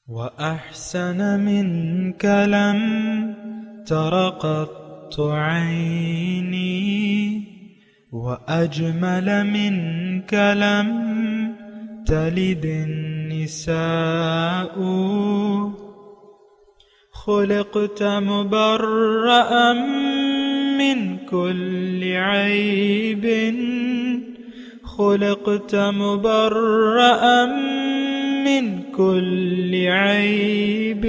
وأحسن منك لم تر قط عيني وأجمل منك لم تلد النساء خلقت مبرأ من كل عيب خلقت مبرأ من كل عيب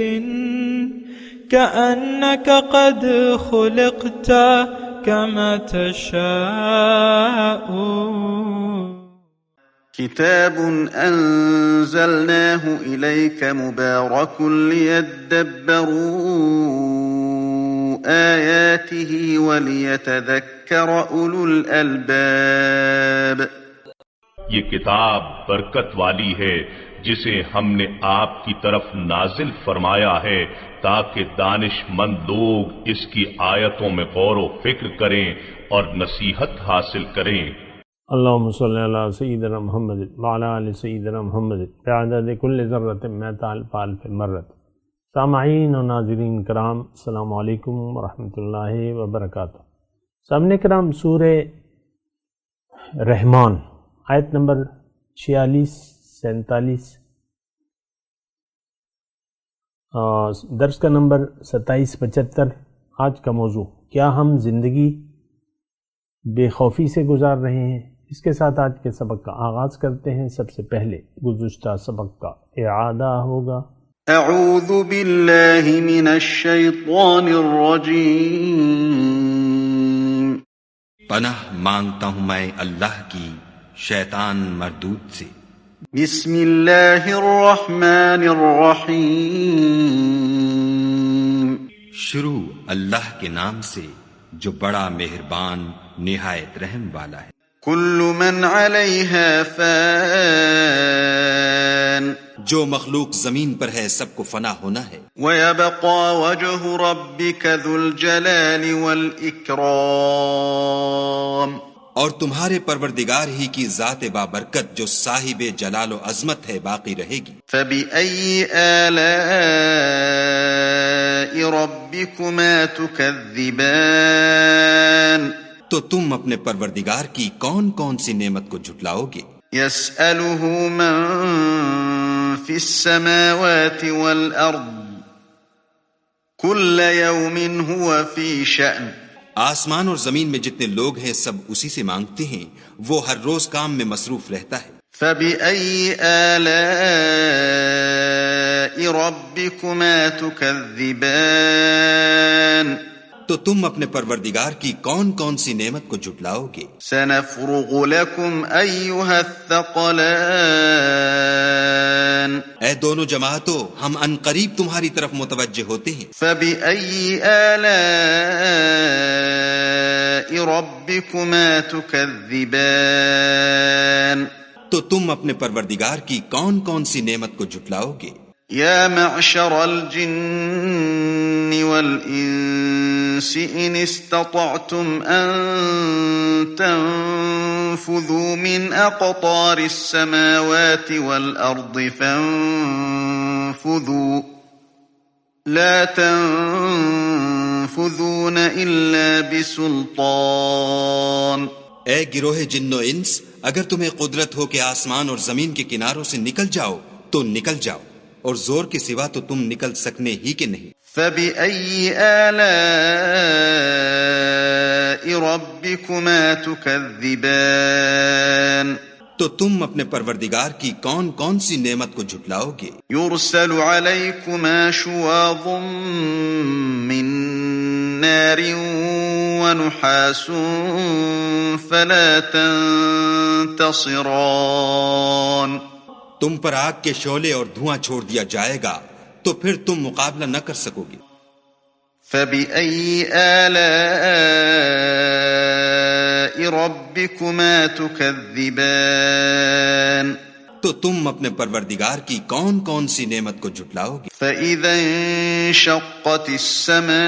كأنك قد خلقت كما تشاء. كتاب أنزلناه إليك مبارك ليدبروا آياته وليتذكر أولو الألباب. یہ کتاب برکت والی ہے جسے ہم نے آپ کی طرف نازل فرمایا ہے تاکہ دانش مند لوگ اس کی آیتوں میں غور و فکر کریں اور نصیحت حاصل کریں. اللہم صلی علی سیدنا محمد وعلی آل سیدنا محمد بعدد کل ذرۃ مئۃ الف الف مرۃ. سامعین و ناظرین کرام، السلام علیکم ورحمۃ اللہ وبرکاتہ. سامعین کرام، سورہ رحمان آیت نمبر 46-47، درس کا نمبر 2775. آج کا موضوع، کیا ہم زندگی بے خوفی سے گزار رہے ہیں؟ اس کے ساتھ آج کے سبق کا آغاز کرتے ہیں. سب سے پہلے گزشتہ سبق کا اعادہ ہوگا. اعوذ باللہ من الشیطان الرجیم. پناہ مانگتا ہوں میں اللہ کی شیطان مردود سے. بسم اللہ الرحمن الرحیم. شروع اللہ کے نام سے جو بڑا مہربان نہایت رحم والا ہے. کل من علیہا فان. جو مخلوق زمین پر ہے سب کو فنا ہونا ہے. وَيَبْقَى وَجْهُ رَبِّكَ ذُو الْجَلَالِ وَالْإِكْرَامِ. اور تمہارے پروردگار ہی کی ذات بابرکت جو صاحب جلال و عظمت ہے باقی رہے گی. فَبِأَيِّ آلَاءِ رَبِّكُمَا تُكَذِّبَانِ. تو تم اپنے پروردگار کی کون کون سی نعمت کو جھٹلاؤ گے؟ يَسْأَلُهُ مَن فِي السَّمَاوَاتِ وَالْأَرْضِ كُلَّ يَوْمٍ هُوَ فِي شَأْنٍ. آسمان اور زمین میں جتنے لوگ ہیں سب اسی سے مانگتے ہیں، وہ ہر روز کام میں مصروف رہتا ہے. فَبِأَيِّ آلَاءِ رَبِّكُمَا تُكَذِّبَانِ. تو تم اپنے پروردگار کی کون کون سی نعمت کو جھٹلاؤ گے؟ سَنَفْرُغُ لَكُمْ أَيُّهَا الثَّقَلَانِ. اے دونوں جماعتوں، ہم ان قریب تمہاری طرف متوجہ ہوتے ہیں. فَبِأَيِّ آلَاءِ رَبِّكُمَا تُكَذِّبَانِ. تو تم اپنے پروردگار کی کون کون سی نعمت کو جھٹلاؤ گے؟ یا معشر الجن والانس ان استطعتم ان تنفذوا من اقطار السماوات والارض فانفذوا لا تنفذون الا بسلطان. اے گروہ جن و انس، اگر تمہیں قدرت ہو کہ آسمان اور زمین کے کناروں سے نکل جاؤ تو نکل جاؤ، اور زور کے سوا تو تم نکل سکنے ہی کے نہیں. فَبِأَيِّ آلَاءِ رَبِّكُمَا تُكَذِّبَانِ. تو تم اپنے پروردگار کی کون کون سی نعمت کو جھٹلاؤ گے؟ يُرْسَلُ عَلَيْكُمَا شُوَاظٌ مِّن نَّارٍ وَنُحَاسٌ فَلَا تَنتَصِرَانِ. تم پر آگ کے شعلے اور دھواں چھوڑ دیا جائے گا تو پھر تم مقابلہ نہ کر سکو گے. فَبِأَيِّ آلَاءِ رَبِّكُمَا تُكَذِّبَانِ. تو تم اپنے پروردگار کی کون کون سی نعمت کو جھٹلاؤ گے؟ فَإِذَا انشَقَّتِ السَّمَاءُ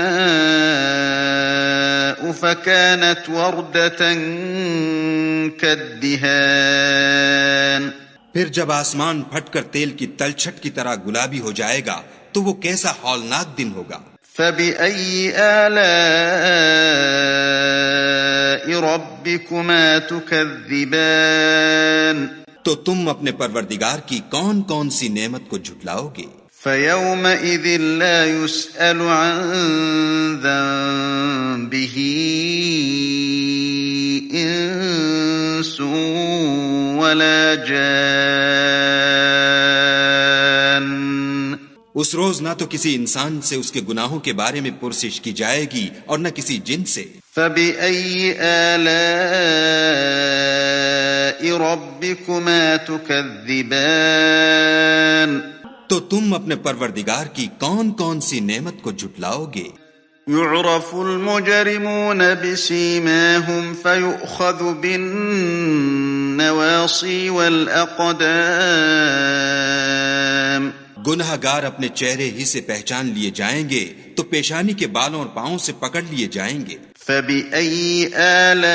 فَكَانَتْ وَرْدَةً كَالدِّهَانِ. پھر جب آسمان پھٹ کر تیل کی تلچھٹ کی طرح گلابی ہو جائے گا تو وہ کیسا ہولناک دن ہوگا۔ فَبِأَيِّ آلَاءِ رَبِّكُمَا تُكَذِّبَانِ، تو تم اپنے پروردگار کی کون کون سی نعمت کو جھٹلاؤ گے؟ فَيَوْمَئِذٍ لَا يُسْأَلُ عَن ذَنبِهِ إِنسٌ وَلَا جَانٌّ، اس روز نہ تو کسی انسان سے اس کے گناہوں کے بارے میں پرسش کی جائے گی اور نہ کسی جن سے۔ فَبِأَيِّ آلَاءِ رَبِّكُمَا تُكَذِّبَانِ، تو تم اپنے پروردگار کی کون کون سی نعمت کو جھٹلاؤ گے؟ يُعْرَفُ الْمُجْرِمُونَ بِسِيمَاهُمْ فَيُؤْخَذُ بِالنَّوَاصِي وَالْأَقْدَامِ، گناہ گار اپنے چہرے ہی سے پہچان لیے جائیں گے تو پیشانی کے بالوں اور پاؤں سے پکڑ لیے جائیں گے۔ فَبِأَيِّ آلَاءِ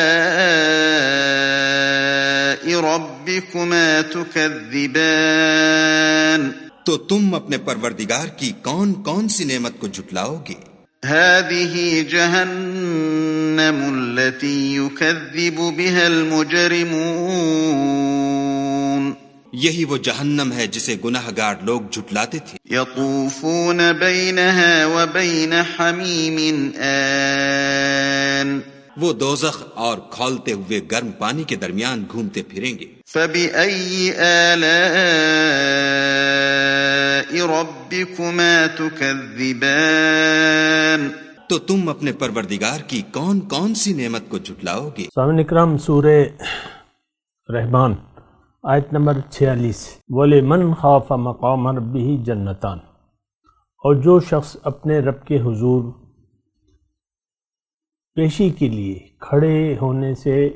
رَبِّكُمَا تُكَذِّبَانِ، تو تم اپنے پروردگار کی کون کون سی نعمت کو جھٹلاؤ گے؟ هَذِهِ جَهَنَّمُ الَّتِي يُكَذِّبُ بِهَا الْمُجْرِمُونَ، یہی وہ جہنم ہے جسے گناہ گار لوگ جھٹلاتے تھے۔ يَطُوفُونَ بَيْنَهَا وَبَيْنَ حَمِيمٍ آن، وہ دوزخ اور کھولتے ہوئے گرم پانی کے درمیان گھومتے پھریں گے۔ فَبِأَيِّ آلَاءِ رَبِّكُمَا تُكَذِّبَانِ، تو تم اپنے پروردگار کی کون کون سی نعمت کو جھٹلاؤ گے؟ سامعین اکرام، سورہ رحمان آیت نمبر 46، وَلِمَنْ خَافَ مَقَامَ رَبِّهِ جَنَّتَانِ، اور جو شخص اپنے رب کے حضور پیشی کے لیے کھڑے ہونے سے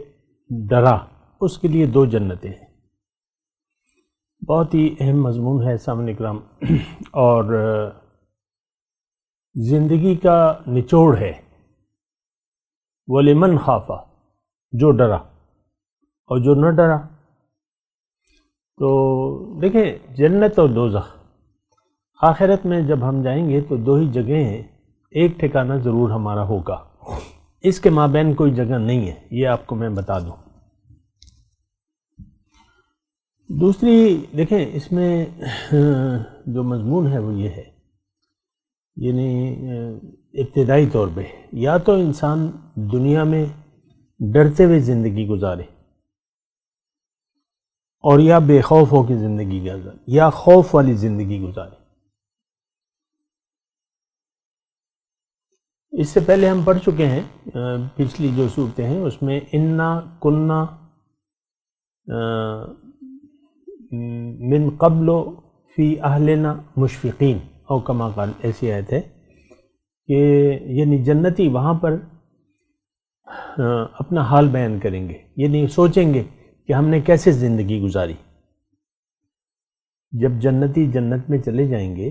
ڈرا، اس کے لیے دو جنتیں ہیں۔ بہت ہی اہم مضمون ہے سامعین اکرام، اور زندگی کا نچوڑ ہے۔ وَلِمَنْ خَافَ، جو ڈرا اور جو نہ ڈرا۔ تو دیکھیں، جنت اور دوزخ آخرت میں جب ہم جائیں گے تو دو ہی جگہیں ہیں، ایک ٹھکانہ ضرور ہمارا ہوگا، اس کے مابین کوئی جگہ نہیں ہے، یہ آپ کو میں بتا دوں۔ دوسری دیکھیں، اس میں جو مضمون ہے وہ یہ ہے، یعنی ابتدائی طور پہ یا تو انسان دنیا میں ڈرتے ہوئے زندگی گزارے، اور یا بے خوف ہو کے زندگی گزارے، یا خوف والی زندگی گزارے۔ اس سے پہلے ہم پڑھ چکے ہیں پچھلی جو صورتیں ہیں اس میں انا کننا من قبل فی اہلنا مشفقین، او کما قال، ایسی آیت ہے کہ یعنی جنتی وہاں پر اپنا حال بیان کریں گے، یعنی سوچیں گے کہ ہم نے کیسے زندگی گزاری۔ جب جنتی جنت میں چلے جائیں گے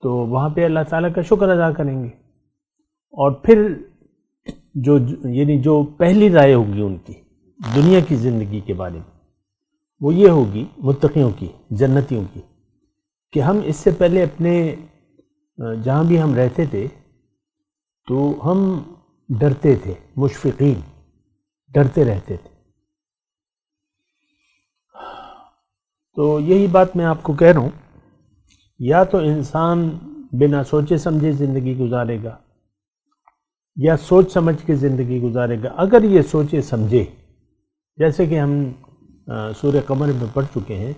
تو وہاں پہ اللہ تعالیٰ کا شکر ادا کریں گے، اور پھر جو پہلی رائے ہوگی ان کی دنیا کی زندگی کے بارے میں، وہ یہ ہوگی متقیوں کی، جنتیوں کی، کہ ہم اس سے پہلے اپنے جہاں بھی ہم رہتے تھے تو ہم ڈرتے تھے، مشفقین، ڈرتے رہتے تھے۔ تو یہی بات میں آپ کو کہہ رہا ہوں، یا تو انسان بنا سوچے سمجھے زندگی گزارے گا، یا سوچ سمجھ کے زندگی گزارے گا۔ اگر یہ سوچے سمجھے، جیسے کہ ہم سورہ قمر میں پڑھ چکے ہیں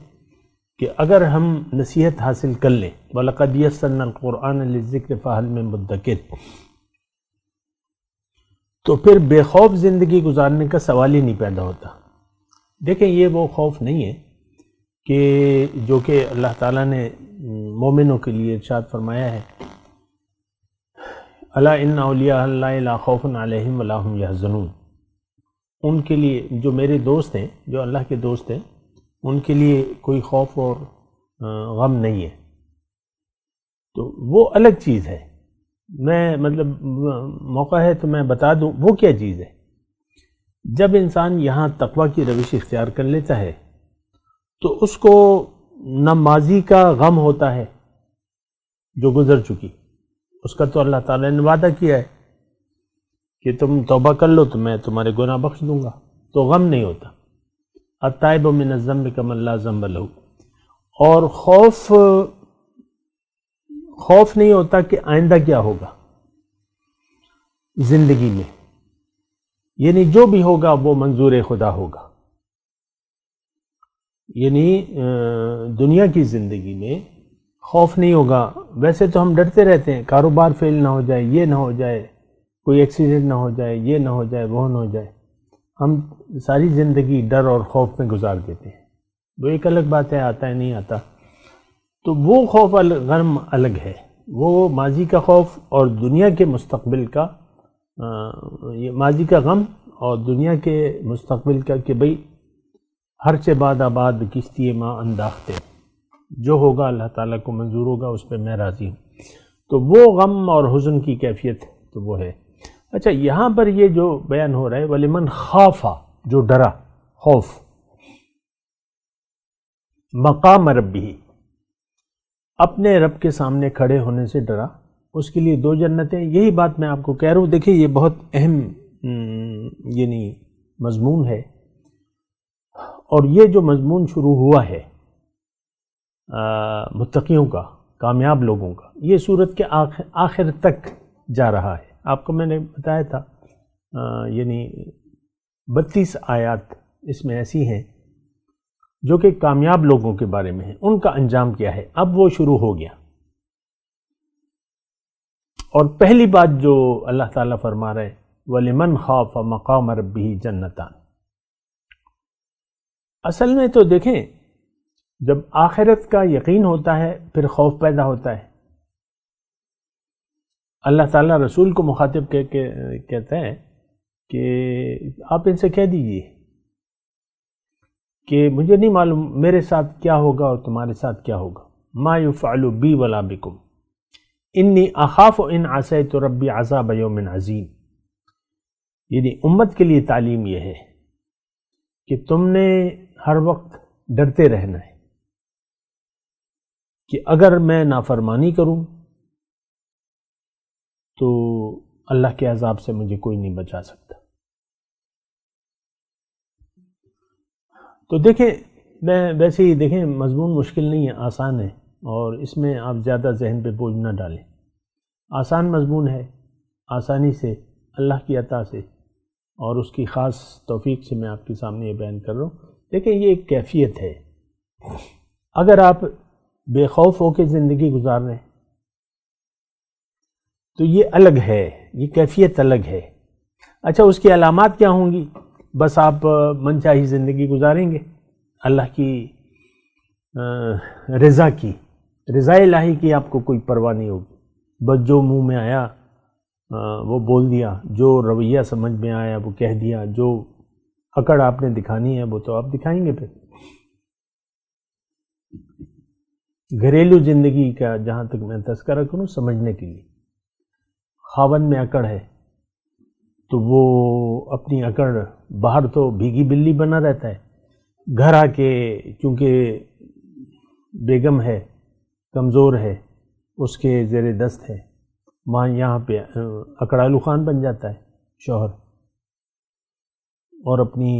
کہ اگر ہم نصیحت حاصل کر لیں، وَلَقَدْ يَسَّرْنَا الْقُرْآنَ لِلذِّكْرِ فَهَلْ مِن مُدَّكِرٍ، تو پھر بے خوف زندگی گزارنے کا سوال ہی نہیں پیدا ہوتا۔ دیکھیں، یہ وہ خوف نہیں ہے کہ جو کہ اللہ تعالیٰ نے مومنوں کے لیے ارشاد فرمایا ہے، الا ان اولیاء اللہ لا خوف علیہم ولا هم یحزنون، ان کے لیے جو میرے دوست ہیں، جو اللہ کے دوست ہیں، ان کے لیے کوئی خوف اور غم نہیں ہے۔ تو وہ الگ چیز ہے، میں مطلب موقع ہے تو میں بتا دوں وہ کیا چیز ہے۔ جب انسان یہاں تقویٰ کی روش اختیار کر لیتا ہے تو اس کو نہ ماضی کا غم ہوتا ہے جو گزر چکی، اس کا تو اللہ تعالیٰ نے وعدہ کیا ہے کہ تم توبہ کر لو تو میں تمہارے گناہ بخش دوں گا، تو غم نہیں ہوتا۔ التائب من الذنب کمن لا ذنب لہ، اور خوف نہیں ہوتا کہ آئندہ کیا ہوگا زندگی میں، یعنی جو بھی ہوگا وہ منظور خدا ہوگا۔ یعنی دنیا کی زندگی میں خوف نہیں ہوگا۔ ویسے تو ہم ڈرتے رہتے ہیں، کاروبار فیل نہ ہو جائے، یہ نہ ہو جائے، کوئی ایکسیڈنٹ نہ ہو جائے، یہ نہ ہو جائے، وہ نہ ہو جائے، ہم ساری زندگی ڈر اور خوف میں گزار دیتے ہیں۔ وہ ایک الگ بات ہے، آتا ہے نہیں آتا، تو وہ خوف غم الگ ہے، وہ ماضی کا خوف اور دنیا کے مستقبل کا، یہ ماضی کا غم اور دنیا کے مستقبل کا کہ بھئی ہر چہ باد آباد کشتی ماں انداختے، جو ہوگا اللہ تعالیٰ کو منظور ہوگا اس پہ میں راضی ہوں۔ تو وہ غم اور حزن کی کیفیت تو وہ ہے۔ اچھا، یہاں پر یہ جو بیان ہو رہا ہے وَلِمَنْ خَافَ، جو ڈرا، خوف، مقام ربہ، اپنے رب کے سامنے کھڑے ہونے سے ڈرا، اس کے لیے 2 جنتیں۔ یہی بات میں آپ کو کہہ رہا ہوں، دیکھیں یہ بہت اہم یعنی مضمون ہے، اور یہ جو مضمون شروع ہوا ہے متقیوں کا، کامیاب لوگوں کا، یہ سورت کے آخر تک جا رہا ہے۔ آپ کو میں نے بتایا تھا یعنی 32 آیات اس میں ایسی ہیں جو کہ کامیاب لوگوں کے بارے میں ہیں، ان کا انجام کیا ہے، اب وہ شروع ہو گیا۔ اور پہلی بات جو اللہ تعالیٰ فرما رہے وَلِمَنْ خَافَ مَقَامَ رَبِّهِ جَنَّتَانِ، اصل میں تو دیکھیں جب آخرت کا یقین ہوتا ہے پھر خوف پیدا ہوتا ہے۔ اللہ تعالیٰ رسول کو مخاطب کہتا ہے کہ آپ ان سے کہہ دیجئے کہ مجھے نہیں معلوم میرے ساتھ کیا ہوگا اور تمہارے ساتھ کیا ہوگا، ما یفعل بی ولا بکم انی اخاف ان عصیت ربی عذاب یوم عظیم۔ یعنی امت کے لیے تعلیم یہ ہے کہ تم نے ہر وقت ڈرتے رہنا ہے کہ اگر میں نافرمانی کروں تو اللہ کے عذاب سے مجھے کوئی نہیں بچا سکتا۔ تو دیکھیں، میں ویسے ہی دیکھیں مضمون مشکل نہیں ہے، آسان ہے، اور اس میں آپ زیادہ ذہن پہ بوجھ نہ ڈالیں۔ آسان مضمون ہے، آسانی سے اللہ کی عطا سے اور اس کی خاص توفیق سے میں آپ کے سامنے یہ بیان کر رہا ہوں۔ دیکھیں یہ ایک کیفیت ہے، اگر آپ بے خوف ہو کے زندگی گزار رہے ہیں تو یہ الگ ہے، یہ کیفیت الگ ہے۔ اچھا، اس کی علامات کیا ہوں گی؟ بس آپ من چاہی زندگی گزاریں گے، اللہ کی رضا کی، رضا الہی کی آپ کو کوئی پرواہ نہیں ہوگی، بس جو منہ میں آیا وہ بول دیا، جو رویہ سمجھ میں آیا وہ کہہ دیا، جو اکڑ آپ نے دکھانی ہے وہ تو آپ دکھائیں گے۔ پھر گھریلو زندگی کا جہاں تک میں تذکرہ کروں سمجھنے کے لیے، خاوند میں اکڑ ہے تو وہ اپنی اکڑ باہر تو بھیگی بلی بنا رہتا ہے، گھر آ کے چونکہ بیگم ہے، کمزور ہے، اس کے زیر دست ہے، ماں یہاں پہ اکڑالو خان بن جاتا ہے شوہر، اور اپنی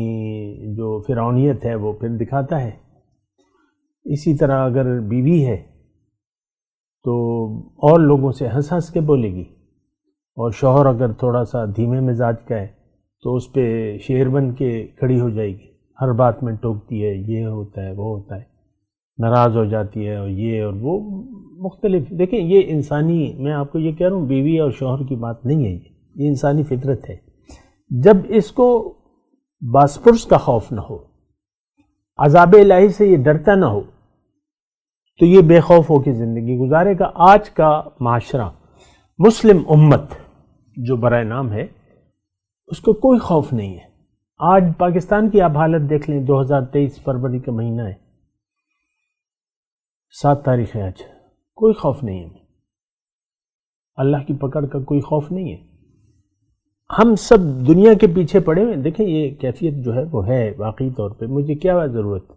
جو فرعونیت ہے وہ پھر دکھاتا ہے۔ اسی طرح اگر بیوی ہے تو اور لوگوں سے ہنس ہنس کے بولے گی، اور شوہر اگر تھوڑا سا دھیمے مزاج کا ہے تو اس پہ شیر بن کے کھڑی ہو جائے گی، ہر بات میں ٹوکتی ہے، یہ ہوتا ہے وہ ہوتا ہے، ناراض ہو جاتی ہے، اور یہ اور وہ مختلف۔ دیکھیں یہ انسانی، میں آپ کو یہ کہہ رہا ہوں بیوی اور شوہر کی بات نہیں ہے، یہ انسانی فطرت ہے۔ جب اس کو باسپرس کا خوف نہ ہو، عذاب الہی سے یہ ڈرتا نہ ہو، تو یہ بے خوف ہو کے زندگی گزارے گا۔ آج کا معاشرہ، مسلم امت جو برائے نام ہے، اس کو کوئی خوف نہیں ہے۔ آج پاکستان کی آپ حالت دیکھ لیں، 2023 فروری کا مہینہ ہے، 7 تاریخ ہے آج، کوئی خوف نہیں ہے، اللہ کی پکڑ کا کوئی خوف نہیں ہے۔ ہم سب دنیا کے پیچھے پڑے ہوئے، دیکھیں یہ کیفیت جو ہے وہ ہے واقعی طور پہ۔ مجھے کیا ضرورت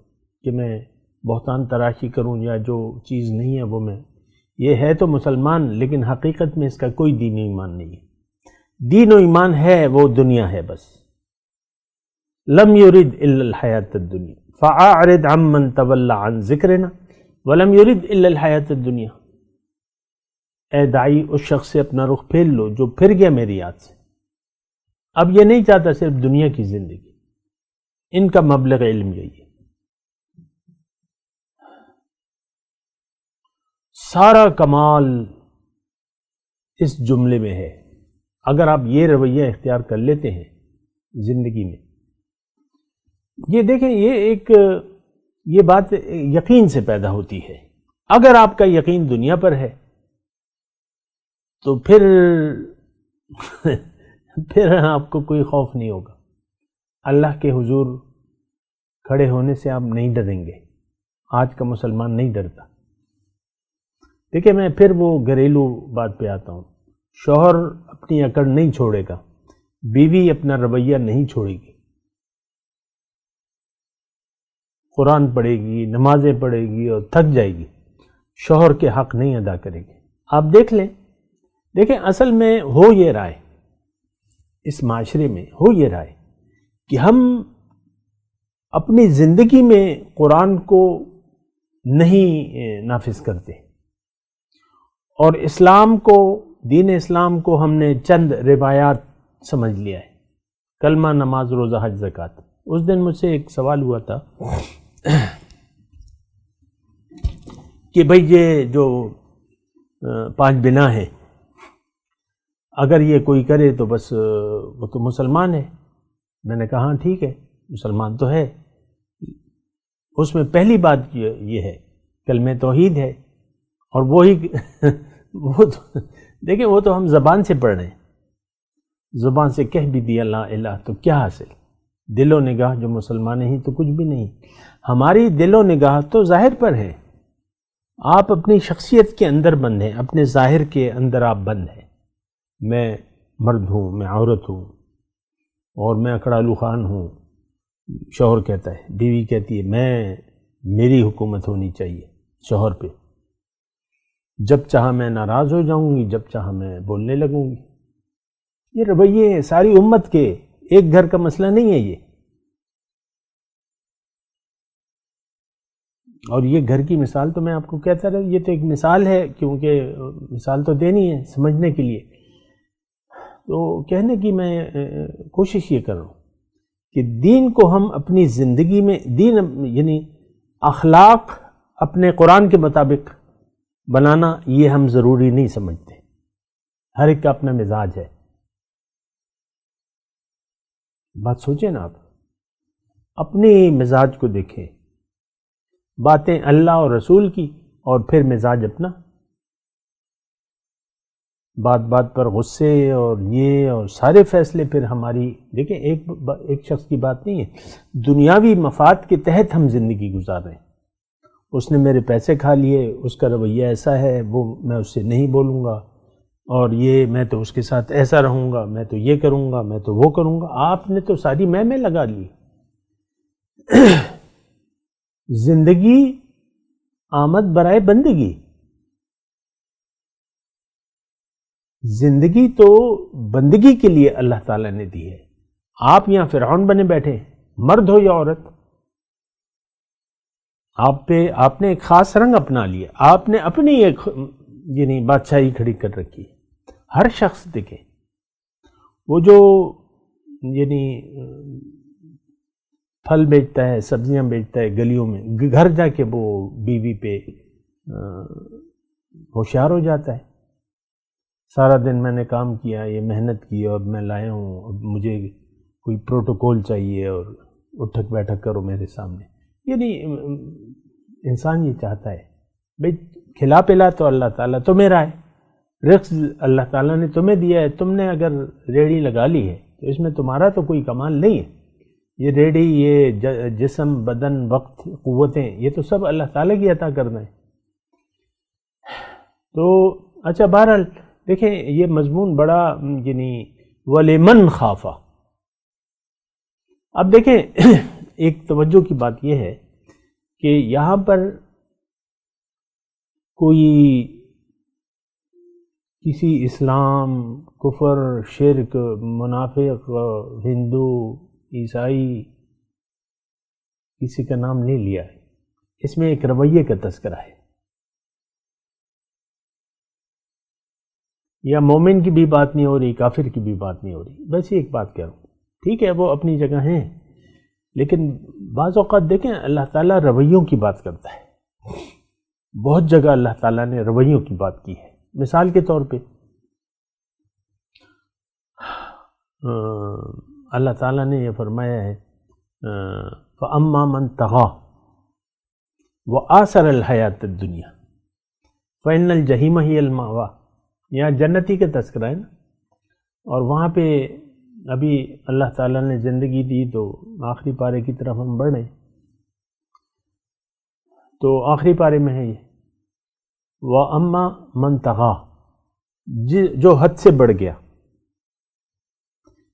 کہ میں بہتان تراشی کروں یا جو چیز نہیں ہے وہ میں، یہ ہے تو مسلمان لیکن حقیقت میں اس کا کوئی دین و ایمان نہیں ہے۔ دین و ایمان ہے وہ دنیا ہے بس۔ لم یرد الا الحیات الدنیا فاعرض عمن تولى عن ذکرنا ولم یرد الا الحیات الدنیا۔ اے داعی اس شخص سے اپنا رخ پھیر لو جو پھر گیا میری یاد سے، اب یہ نہیں چاہتا صرف دنیا کی زندگی۔ ان کا مبلغ علم یہی ہے۔ سارا کمال اس جملے میں ہے۔ اگر آپ یہ رویہ اختیار کر لیتے ہیں زندگی میں، یہ دیکھیں یہ بات یقین سے پیدا ہوتی ہے۔ اگر آپ کا یقین دنیا پر ہے تو پھر آپ کو کوئی خوف نہیں ہوگا۔ اللہ کے حضور کھڑے ہونے سے آپ نہیں ڈریں گے۔ آج کا مسلمان نہیں ڈرتا۔ دیکھیں میں پھر وہ گھریلو بات پہ آتا ہوں۔ شوہر اپنی اکڑ نہیں چھوڑے گا، بیوی اپنا رویہ نہیں چھوڑے گی، قرآن پڑھے گی، نمازیں پڑھے گی اور تھک جائے گی، شوہر کے حق نہیں ادا کرے گی۔ آپ دیکھ لیں، دیکھیں اصل میں ہو یہ رائے، اس معاشرے میں ہو یہ رائے کہ ہم اپنی زندگی میں قرآن کو نہیں نافذ کرتے، اور اسلام کو، دین اسلام کو ہم نے چند روایات سمجھ لیا ہے، کلمہ، نماز، روزہ، حج، زکوٰۃ۔ اس دن مجھ سے ایک سوال ہوا تھا کہ بھئی یہ جو 5 بنا ہیں اگر یہ کوئی کرے تو بس وہ تو مسلمان ہے۔ میں نے کہا ہاں ٹھیک ہے، مسلمان تو ہے۔ اس میں پہلی بات یہ ہے کلمہ توحید ہے، اور وہی دیکھیں وہ تو ہم زبان سے پڑھ رہے ہیں، زبان سے کہہ بھی دیا لا الہ تو کیا حاصل؟ دل و نگاہ جو مسلمان ہی تو کچھ بھی نہیں۔ ہماری دل و نگاہ تو ظاہر پر ہے۔ آپ اپنی شخصیت کے اندر بند ہیں، اپنے ظاہر کے اندر آپ بند ہیں۔ میں مرد ہوں، میں عورت ہوں، اور میں اکڑالو خان ہوں، شوہر کہتا ہے، بیوی کہتی ہے میری حکومت ہونی چاہیے شوہر پہ، جب چاہا میں ناراض ہو جاؤں گی، جب چاہا میں بولنے لگوں گی۔ یہ رویے ساری امت کے، ایک گھر کا مسئلہ نہیں ہے یہ۔ اور یہ گھر کی مثال تو میں آپ کو کہتا رہا، یہ تو ایک مثال ہے، کیونکہ مثال تو دینی ہے سمجھنے کے لیے۔ تو کہنے کی میں کوشش یہ کر رہا ہوں کہ دین کو ہم اپنی زندگی میں، دین یعنی اخلاق اپنے قرآن کے مطابق بنانا، یہ ہم ضروری نہیں سمجھتے۔ ہر ایک کا اپنا مزاج ہے۔ بات سوچیں نا، آپ اپنی مزاج کو دیکھیں، باتیں اللہ اور رسول کی، اور پھر مزاج اپنا، بات بات پر غصے اور یہ اور سارے فیصلے پھر ہماری۔ دیکھیں ایک شخص کی بات نہیں ہے، دنیاوی مفاد کے تحت ہم زندگی گزار رہے ہیں۔ اس نے میرے پیسے کھا لیے، اس کا رویہ ایسا ہے، وہ میں اس سے نہیں بولوں گا، اور یہ میں تو اس کے ساتھ ایسا رہوں گا، میں تو یہ کروں گا، میں تو وہ کروں گا۔ آپ نے تو ساری میں لگا لی۔ زندگی آمد برائے بندگی، زندگی تو بندگی کے لیے اللہ تعالیٰ نے دی ہے۔ آپ یہاں فرعون بنے بیٹھے ہیں، مرد ہو یا عورت، آپ نے ایک خاص رنگ اپنا لیا، آپ نے اپنی ایک یعنی بادشاہی کھڑی کر رکھی ہے۔ ہر شخص دیکھیں، وہ جو یعنی پھل بیچتا ہے، سبزیاں بیچتا ہے گلیوں میں، گھر جا کے وہ بیوی پہ ہوشیار ہو جاتا ہے۔ سارا دن میں نے کام کیا، یہ محنت کی، اور میں لایا ہوں، اب مجھے کوئی پروٹوکول چاہیے، اور اٹھک بیٹھک کرو میرے سامنے۔ یعنی انسان یہ چاہتا ہے بھئی کھلا پلا تو اللہ تعالیٰ تو میرا ہے، رزق اللہ تعالیٰ نے تمہیں دیا ہے، تم نے اگر ریڑھی لگا لی ہے تو اس میں تمہارا تو کوئی کمال نہیں ہے۔ یہ ریڑھی، یہ جسم، بدن، وقت، قوتیں، یہ تو سب اللہ تعالیٰ کی عطا کرنا ہے۔ تو اچھا بہرحال دیکھیں یہ مضمون بڑا یعنی وَلِمَنْ خَافَ۔ اب دیکھیں ایک توجہ کی بات یہ ہے کہ یہاں پر کوئی کسی اسلام، کفر، شرک، منافق، ہندو، عیسائی کسی کا نام نہیں لیا ہے. اس میں ایک رویے کا تذکرہ ہے. یا مومن کی بھی بات نہیں ہو رہی، کافر کی بھی بات نہیں ہو رہی. بس ایک بات کہہ رہا ہوں، ٹھیک ہے وہ اپنی جگہ ہیں، لیکن بعض اوقات دیکھیں اللہ تعالیٰ رویوں کی بات کرتا ہے. بہت جگہ اللہ تعالیٰ نے رویوں کی بات کی ہے. مثال کے طور پہ اللہ تعالیٰ نے یہ فرمایا ہے فَأَمَّا مَنْ طَغَىٰ وَآثَرَ الْحَيَاةَ الدُّنْيَا فَإِنَّ الْجَحِيمَ هِيَ الْمَأْوَىٰ. یہاں جنتی کا تذکرہ ہے نا، اور وہاں پہ ابھی اللہ تعالیٰ نے زندگی دی تو آخری پارے کی طرف ہم بڑھ رہے ہیں. تو آخری پارے میں ہے یہ وَأَمَّا مَنْ طَغَىٰ، جو حد سے بڑھ گیا.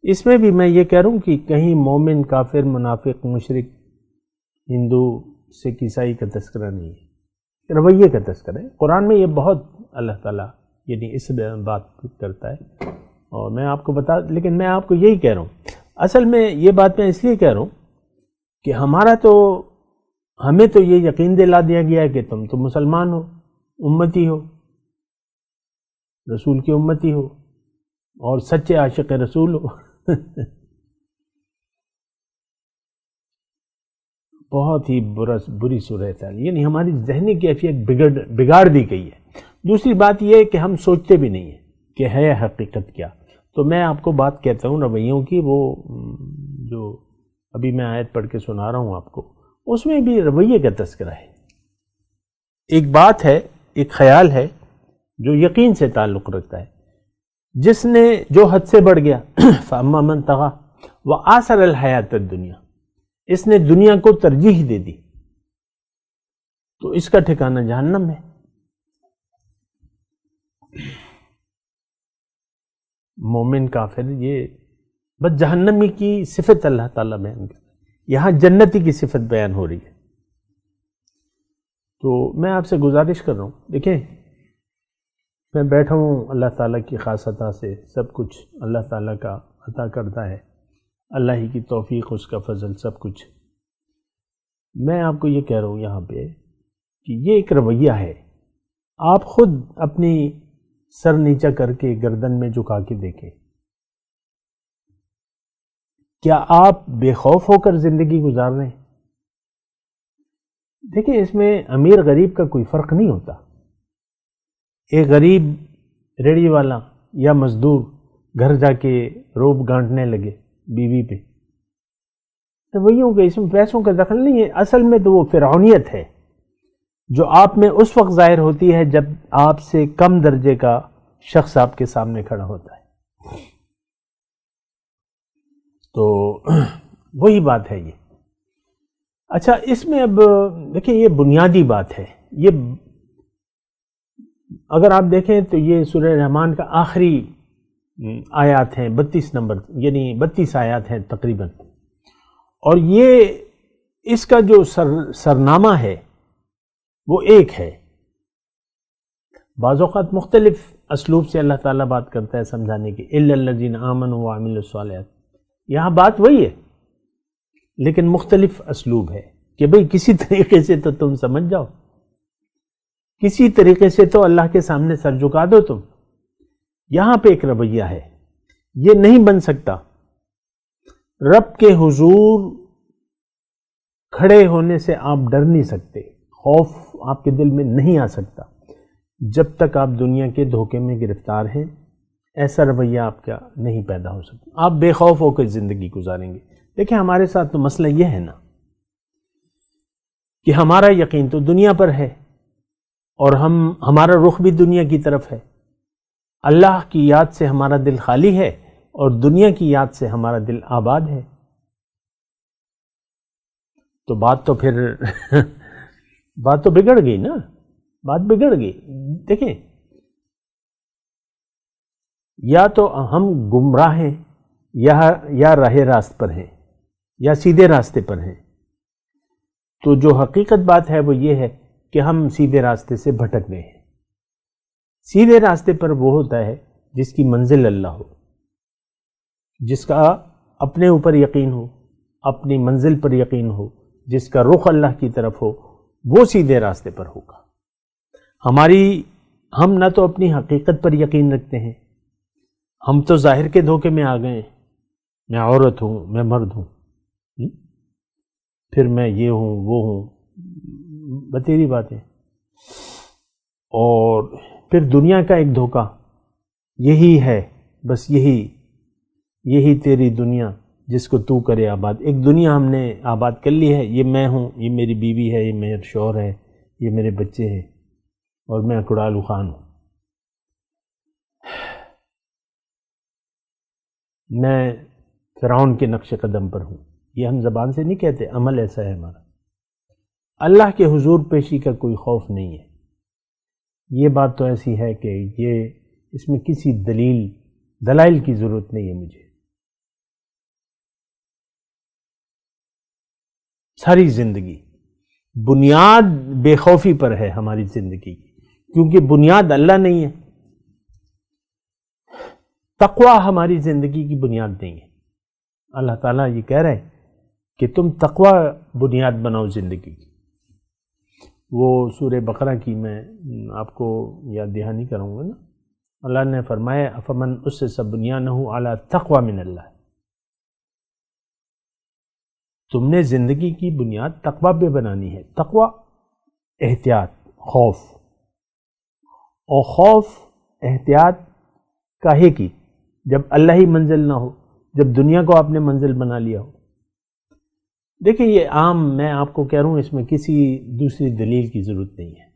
اس میں بھی میں یہ کہہ رہا ہوں کہ کہیں مومن، کافر، منافق، مشرک، ہندو، سکھ، عیسائی کا تذکرہ نہیں ہے، رویے کا تذکرہ ہے. قرآن میں یہ بہت اللہ تعالیٰ یعنی اس بات کرتا ہے. اور میں آپ کو لیکن میں آپ کو یہی کہہ رہا ہوں، اصل میں یہ بات میں اس لیے کہہ رہا ہوں کہ ہمیں تو یہ یقین دلا دیا گیا ہے کہ تم تو مسلمان ہو، امتی ہو، رسول کی امتی ہو اور سچے عاشق رسول ہو. بہت ہی بری صورت ہے، یعنی ہماری ذہنی کیفیت بگاڑ دی گئی ہے. دوسری بات یہ ہے کہ ہم سوچتے بھی نہیں ہیں کہ ہے حقیقت کیا. تو میں آپ کو بات کہتا ہوں رویوں کی، وہ جو ابھی میں آیت پڑھ کے سنا رہا ہوں آپ کو، اس میں بھی رویے کا تذکرہ ہے. ایک بات ہے، ایک خیال ہے جو یقین سے تعلق رکھتا ہے. جس نے جو حد سے بڑھ گیا فَأَمَّا مَنْ طَغَىٰ وَآثَرَ الْحَيَاةَ الدُّنْيَا، اس نے دنیا کو ترجیح دے دی تو اس کا ٹھکانہ جہنم ہے. مومن، کافر، یہ بس جہنمی کی صفت اللہ تعالیٰ بیان کر، یہاں جنتی کی صفت بیان ہو رہی ہے. تو میں آپ سے گزارش کر رہا ہوں، دیکھیں میں بیٹھا ہوں اللہ تعالیٰ کی خاص عطا سے، سب کچھ اللہ تعالیٰ کا عطا کرتا ہے، اللہ ہی کی توفیق، اس کا فضل، سب کچھ. میں آپ کو یہ کہہ رہا ہوں یہاں پہ کہ یہ ایک رویہ ہے. آپ خود اپنی سر نیچا کر کے گردن میں جھکا کے دیکھیں، کیا آپ بے خوف ہو کر زندگی گزار رہے ہیں؟ دیکھیں اس میں امیر غریب کا کوئی فرق نہیں ہوتا. ایک غریب ریڑھی والا یا مزدور گھر جا کے روب گانٹنے لگے بیوی پہ، رویوں کے، اس میں پیسوں کا دخل نہیں ہے. اصل میں تو وہ فرعونیت ہے جو آپ میں اس وقت ظاہر ہوتی ہے جب آپ سے کم درجے کا شخص آپ کے سامنے کھڑا ہوتا ہے. تو وہی بات ہے یہ. اچھا اس میں اب دیکھیں یہ بنیادی بات ہے. یہ اگر آپ دیکھیں تو یہ سورہ رحمان کا آخری آیات ہیں، 32 نمبر، یعنی 32 آیات ہیں تقریباً. اور یہ اس کا جو سرنامہ ہے وہ ایک ہے. بعض اوقات مختلف اسلوب سے اللہ تعالیٰ بات کرتا ہے سمجھانے کی، اِلَّا الَّذِينَ آمَنُوا وَعَمِلُوا الصَّالِحَاتِ. یہاں بات وہی ہے لیکن مختلف اسلوب ہے کہ بھئی کسی طریقے سے تو تم سمجھ جاؤ، کسی طریقے سے تو اللہ کے سامنے سر جھکا دو تم. یہاں پہ ایک رویہ ہے، یہ نہیں بن سکتا. رب کے حضور کھڑے ہونے سے آپ ڈر نہیں سکتے، خوف آپ کے دل میں نہیں آ سکتا جب تک آپ دنیا کے دھوکے میں گرفتار ہیں. ایسا رویہ آپ کا نہیں پیدا ہو سکتا، آپ بے خوف ہو کر زندگی گزاریں گے. دیکھیں ہمارے ساتھ تو مسئلہ یہ ہے نا کہ ہمارا یقین تو دنیا پر ہے اور ہمارا رخ بھی دنیا کی طرف ہے. اللہ کی یاد سے ہمارا دل خالی ہے اور دنیا کی یاد سے ہمارا دل آباد ہے. تو بات تو بگڑ گئی نا، بات بگڑ گئی. دیکھیں یا تو ہم گمراہ ہیں یا راہ راست پر ہیں یا سیدھے راستے پر ہیں. تو جو حقیقت بات ہے وہ یہ ہے کہ ہم سیدھے راستے سے بھٹک گئے ہیں۔ سیدھے راستے پر وہ ہوتا ہے جس کی منزل اللہ ہو، جس کا اپنے اوپر یقین ہو، اپنی منزل پر یقین ہو، جس کا رخ اللہ کی طرف ہو، وہ سیدھے راستے پر ہوگا۔ ہم نہ تو اپنی حقیقت پر یقین رکھتے ہیں، ہم تو ظاہر کے دھوکے میں آ گئے ہیں، میں عورت ہوں، میں مرد ہوں، پھر میں یہ ہوں وہ ہوں، بتیری باتیں، اور پھر دنیا کا ایک دھوکہ یہی ہے، بس یہی تیری دنیا جس کو تو کرے آباد۔ ایک دنیا ہم نے آباد کر لی ہے، یہ میں ہوں، یہ میری بیوی ہے، یہ میرا شوہر ہے، یہ میرے بچے ہیں، اور میں اکڑالو خان ہوں۔ میں فرعون کے نقش قدم پر ہوں۔ یہ ہم زبان سے نہیں کہتے، عمل ایسا ہے ہمارا۔ اللہ کے حضور پیشی کا کوئی خوف نہیں ہے۔ یہ بات تو ایسی ہے کہ اس میں کسی دلائل کی ضرورت نہیں ہے مجھے۔ ساری زندگی بنیاد بے خوفی پر ہے ہماری زندگی کی، کیونکہ بنیاد اللہ نہیں ہے۔ تقوی ہماری زندگی کی بنیاد نہیں ہے۔ اللہ تعالیٰ یہ کہہ رہے ہیں کہ تم تقوی بنیاد بناؤ زندگی کی۔ وہ سورہ بقرہ کی میں آپ کو یاد دہانی کروں گا نا، اللہ نے فرمایا افمن اسس بنیانہ علی تقوی من اللہ، تم نے زندگی کی بنیاد تقوی پہ بنانی ہے۔ تقوی احتیاط، خوف، اور خوف احتیاط کاہے کی؟ جب اللہ ہی منزل نہ ہو، جب دنیا کو آپ نے منزل بنا لیا ہو۔ دیکھیں یہ عام میں آپ کو کہہ رہا ہوں، اس میں کسی دوسری دلیل کی ضرورت نہیں ہے،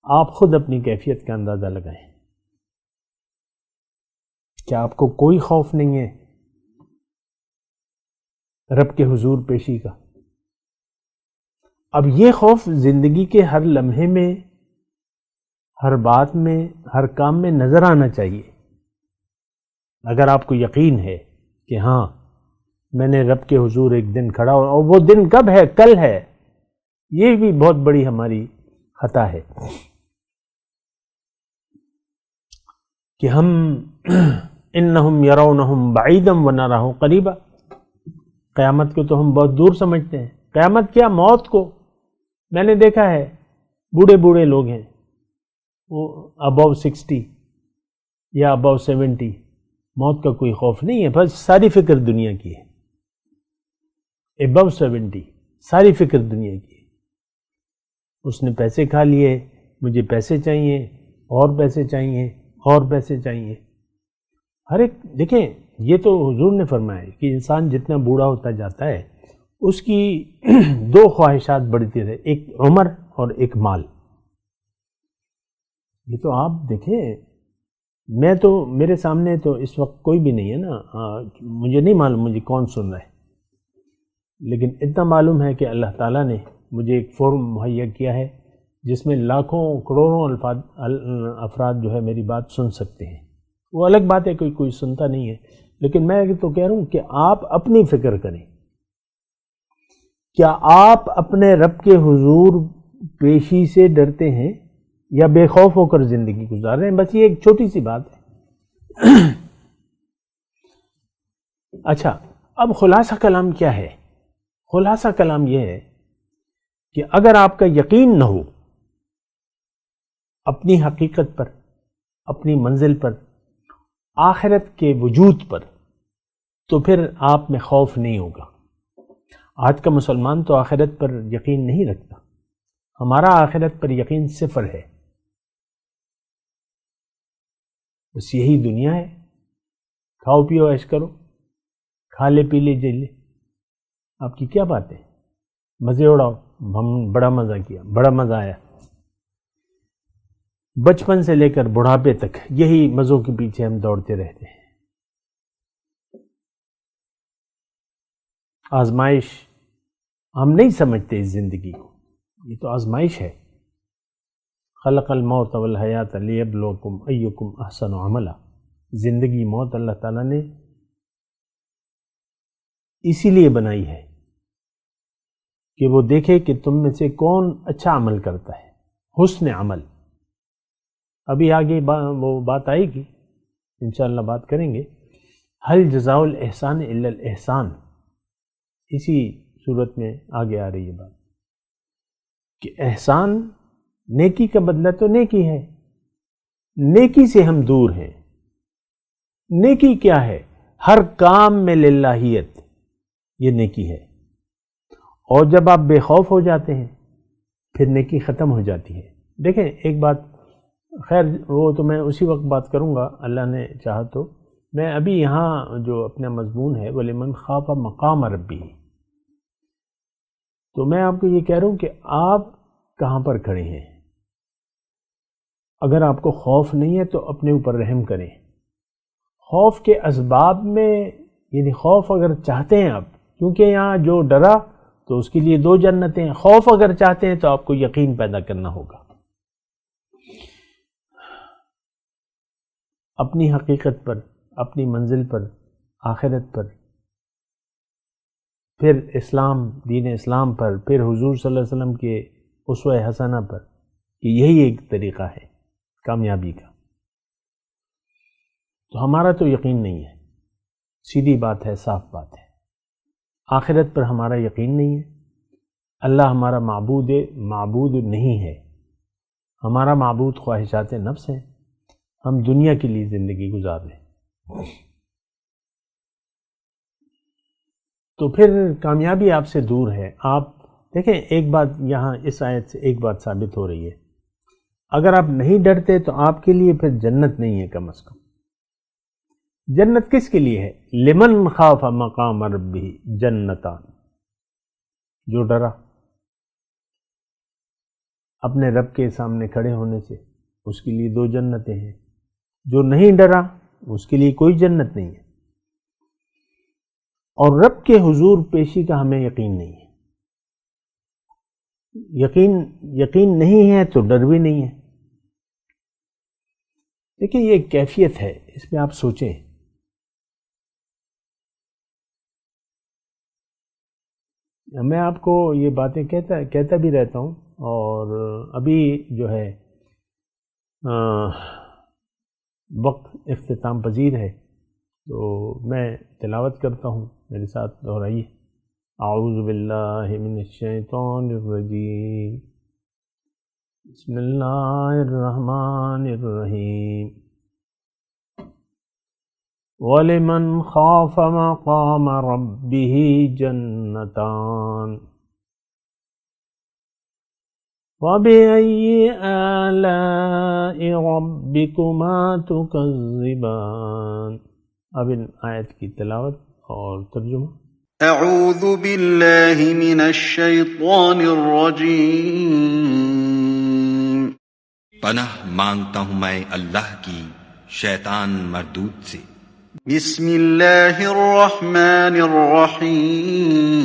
آپ خود اپنی کیفیت کا اندازہ لگائیں۔ کیا آپ کو کوئی خوف نہیں ہے رب کے حضور پیشی کا؟ اب یہ خوف زندگی کے ہر لمحے میں، ہر بات میں، ہر کام میں نظر آنا چاہیے۔ اگر آپ کو یقین ہے کہ ہاں میں نے رب کے حضور ایک دن کھڑا ہو، اور وہ دن کب ہے؟ کل ہے۔ یہ بھی بہت بڑی ہماری خطا ہے کہ ہم انہم یرونہم بعیدا ونراہ قریبا، قیامت کو تو ہم بہت دور سمجھتے ہیں۔ قیامت کیا، موت کو۔ میں نے دیکھا ہے بوڑھے لوگ ہیں، وہ ابو 60 یا ابو 70، موت کا کوئی خوف نہیں ہے، بس ساری فکر دنیا کی ہے۔ ابو 70 ساری فکر دنیا کی ہے، اس نے پیسے کھا لیے، مجھے پیسے چاہیے، اور پیسے چاہیے، اور پیسے چاہیے۔ ہر ایک دیکھیں، یہ تو حضور نے فرمایا کہ انسان جتنا بوڑھا ہوتا جاتا ہے اس کی دو خواہشات بڑھتی رہے، ایک عمر اور ایک مال۔ یہ تو آپ دیکھیں، میں تو میرے سامنے تو اس وقت کوئی بھی نہیں ہے نا، مجھے نہیں معلوم مجھے کون سن رہا ہے، لیکن اتنا معلوم ہے کہ اللہ تعالیٰ نے مجھے ایک فورم مہیا کیا ہے جس میں لاکھوں کروڑوں افراد جو ہے میری بات سن سکتے ہیں۔ وہ الگ بات ہے کوئی سنتا نہیں ہے، لیکن میں تو کہہ رہا ہوں کہ آپ اپنی فکر کریں۔ کیا آپ اپنے رب کے حضور پیشی سے ڈرتے ہیں یا بے خوف ہو کر زندگی گزار رہے ہیں؟ بس یہ ایک چھوٹی سی بات ہے۔ اچھا، اب خلاصہ کلام کیا ہے؟ خلاصہ کلام یہ ہے کہ اگر آپ کا یقین نہ ہو اپنی حقیقت پر، اپنی منزل پر، آخرت کے وجود پر، تو پھر آپ میں خوف نہیں ہوگا۔ آج کا مسلمان تو آخرت پر یقین نہیں رکھتا، ہمارا آخرت پر یقین صفر ہے۔ بس یہی دنیا ہے، کھاؤ پیو عیش کرو، کھا لے پی لے جی لے، آپ کی کیا بات ہے؟ مزے اڑاؤ، ہم بڑا مزہ کیا، بڑا مزہ آیا، بچپن سے لے کر بڑھاپے تک یہی مزوں کے پیچھے ہم دوڑتے رہتے ہیں۔ آزمائش ہم نہیں سمجھتے اس زندگی کو، یہ تو آزمائش ہے۔ خلق الموت والحیات لیبلوکم ایکم احسن عملا، زندگی موت اللہ تعالیٰ نے اسی لیے بنائی ہے کہ وہ دیکھے کہ تم میں سے کون اچھا عمل کرتا ہے، حسن عمل. ابھی آگے وہ بات آئے گی، انشاءاللہ بات کریں گے. حل جزاء الاحسان الا الاحسان، اسی صورت میں آگے آ رہی ہے بات کہ احسان، نیکی کا بدلہ تو نیکی ہے. نیکی سے ہم دور ہیں. نیکی کیا ہے؟ ہر کام میں للہیت، یہ نیکی ہے. اور جب آپ بے خوف ہو جاتے ہیں پھر نیکی ختم ہو جاتی ہے. دیکھیں ایک بات، خیر وہ تو میں اسی وقت بات کروں گا اللہ نے چاہا تو. میں ابھی یہاں جو اپنا مضمون ہے وَلِمَنْ خَافَ مَقَامَ رَبِّهِ، تو میں آپ کو یہ کہہ رہا ہوں کہ آپ کہاں پر کھڑے ہیں. اگر آپ کو خوف نہیں ہے تو اپنے اوپر رحم کریں. خوف کے اسباب میں، یعنی خوف اگر چاہتے ہیں آپ، کیونکہ یہاں جو ڈرا تو اس کے لیے 2 جنتیں ہیں. خوف اگر چاہتے ہیں تو آپ کو یقین پیدا کرنا ہوگا اپنی حقیقت پر، اپنی منزل پر، آخرت پر، پھر اسلام، دین اسلام پر، پھر حضور صلی اللہ علیہ وسلم کے اسوہ حسنہ پر، کہ یہی ایک طریقہ ہے کامیابی کا. تو ہمارا تو یقین نہیں ہے، سیدھی بات ہے، صاف بات ہے. آخرت پر ہمارا یقین نہیں ہے. اللہ ہمارا معبود نہیں ہے. ہمارا معبود خواہشات نفس ہے. ہم دنیا کے لیے زندگی گزار رہے ہیں. تو پھر کامیابی آپ سے دور ہے. آپ دیکھیں ایک بات یہاں اس آیت سے ایک بات ثابت ہو رہی ہے، اگر آپ نہیں ڈرتے تو آپ کے لیے پھر جنت نہیں ہے. کم از کم جنت کس کے لیے ہے؟ لمن خاف مقام ربہ جنتان، جو ڈرا اپنے رب کے سامنے کھڑے ہونے سے اس کے لیے 2 جنتیں ہیں. جو نہیں ڈرا اس کے لیے کوئی جنت نہیں ہے. اور رب کے حضور پیشی کا ہمیں یقین نہیں ہے. یقین نہیں ہے تو ڈر بھی نہیں ہے. دیکھیں یہ ایک کیفیت ہے، اس میں آپ سوچیں. میں آپ کو یہ باتیں کہتا بھی رہتا ہوں، اور ابھی جو ہے وقت اختتام پذیر ہے تو میں تلاوت کرتا ہوں، میرے ساتھ دہرائیے. اعوذ باللہ من الشیطان الرجیم، بسم اللہ الرحمن الرحیم. وَلِمَنْ خَافَ مَقَامَ رَبِّهِ جَنَّتَانِ وَبِأَيِّ آلَاءِ رَبِّكُمَا تُكَذِّبَانِ. اب ان آیت کی تلاوت اور ترجمہ. اعوذ باللہ من الشیطان الرجیم. پناہ مانگتا ہوں میں اللہ کی شیطان مردود سے. بسم اللہ الرحمن الرحیم.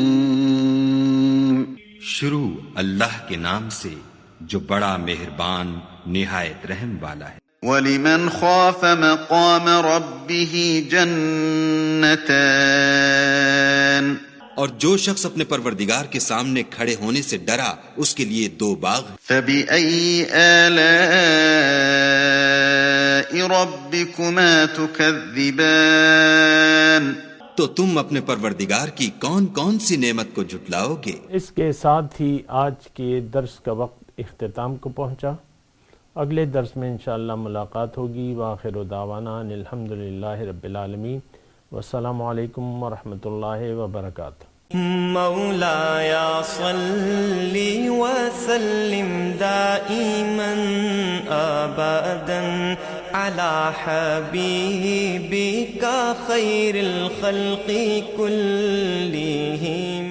شروع اللہ کے نام سے جو بڑا مہربان نہایت رحم والا ہے. وَلِمَنْ خَافَ مَقَامَ رَبِّهِ جَنَّتَانِ. اور جو شخص اپنے پروردگار کے سامنے کھڑے ہونے سے ڈرا اس کے لیے 2 باغ. فَبِأَيِّ آلَاءِ رَبِّكُمَا تُكَذِّبَانِ. تو تم اپنے پروردگار کی کون کون سی نعمت کو جھٹلاؤ گے؟ اس کے ساتھ ہی آج کے درس کا وقت اختتام کو پہنچا. اگلے درس میں انشاءاللہ ملاقات ہوگی. وآخر دعوانا ان الحمدللہ رب العالمین. والسلام علیکم ورحمۃ اللہ وبرکاتہ. مولاي صل وسلم دائما أبدا على حبيبك خير الخلق كلهم.